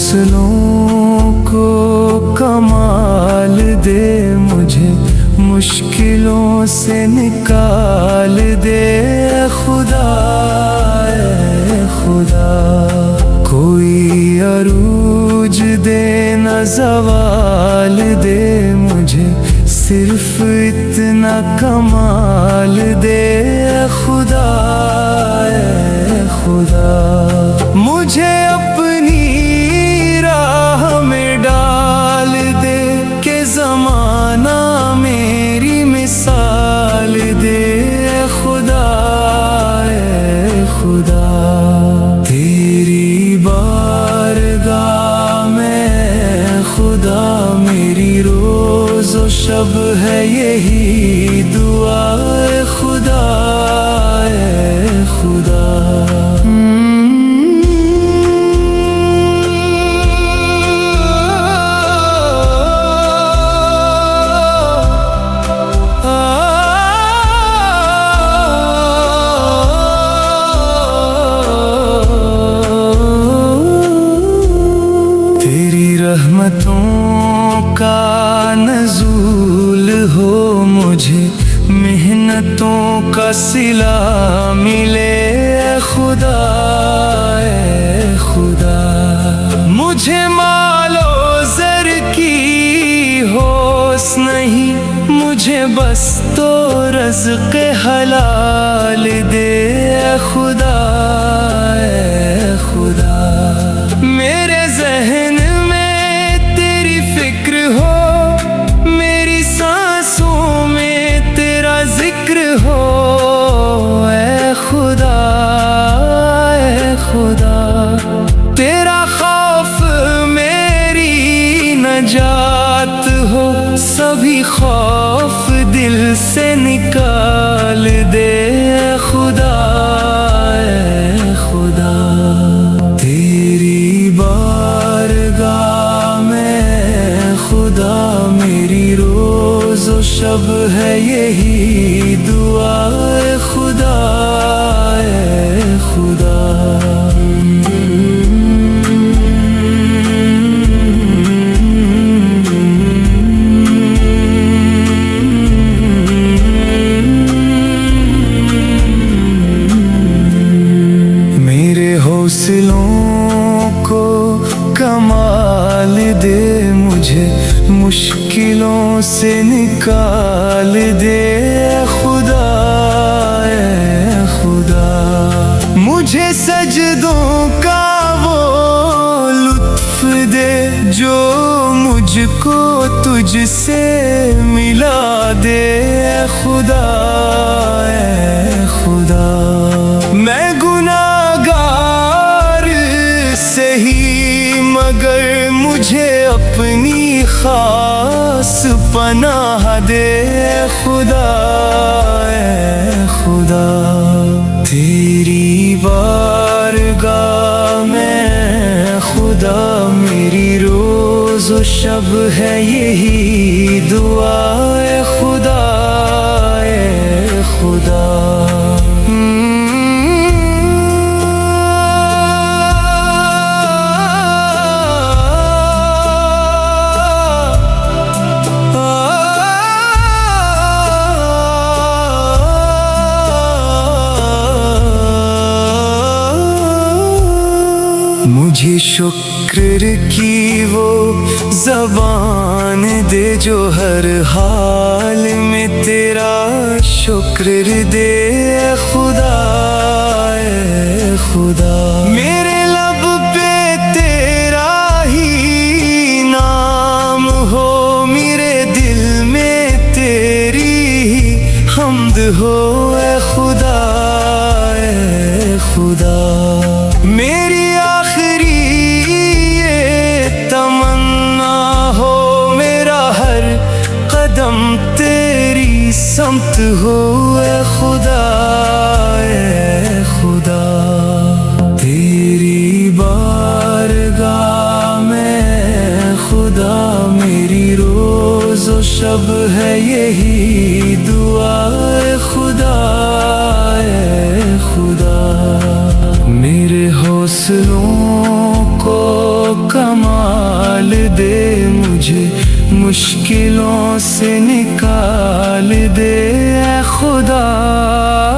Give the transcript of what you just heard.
हौसलों को कमाल दे, मुझे मुश्किलों से निकाल दे खुदा, ऐ खुदा। कोई अरूज दे न ज़वाल दे, मुझे सिर्फ इतना कमाल दे खुदा, ऐ खुदा। मुझे अपनी राह में डाल दे के ज़माना मेरी मिसाल दे खुदा, ऐ खुदा। तेरी बारगाह में खुदा मेरी रोज़ो शब है यही दुआ, ऐ खुदा, ऐ खुदा। रहमतों का नज़ूल हो, मुझे मेहनतों का सिला मिले खुदा, ऐ खुदा। मुझे मालो ज़र की होश नहीं, मुझे बस तो रज़्क़ हलाल दे खुदा, ऐ खुदा। मेरे ज़हन हो ऐ खुदा, ऐ खुदा। तेरा खौफ मेरी नजात हो, सभी खौफ दिल से निकाल दे खुदा, ऐ खुदा। तेरी बारगाह में खुदा मेरी रोज़ो शब है यही दुआ, ऐ खुदा, ऐ खुदा। मेरे हौसलों को कमाल दे, मुझे मुश्किलों से निकाल दे खुदा, ऐ खुदा। मुझे सजदों का वो लुत्फ दे जो मुझको तुझसे मिला दे खुदा, ऐ खुदा। मैं गुनाहगार सही मगर मुझे अपनी खास पनाह दे खुदा, ऐ खुदा। तेरी बारगाह में खुदा मेरी रोज़ो शब है यही दुआ, ऐ खुदा, ऐ खुदा। मुझे शुक्र की वो ज़बान दे जो हर हाल में तेरा शुक्र दे खुदा, ऐ खुदा। मेरे लब पे तेरा ही नाम हो, मेरे दिल में तेरी ही हम्द हो, ऐ खुदा, ऐ खुदा। मेरी तमन्ना हो मेरा हर कदम तेरी समत हो, ऐ खुदा, ऐ खुदा। तेरी बारगाह में खुदा मेरी रोज़ो शब है यही दुआ, ऐ खुदा, ऐ खुदा। मेरे हौसलों को कम मुझे मुश्किलों से निकाल दे ऐ खुदा।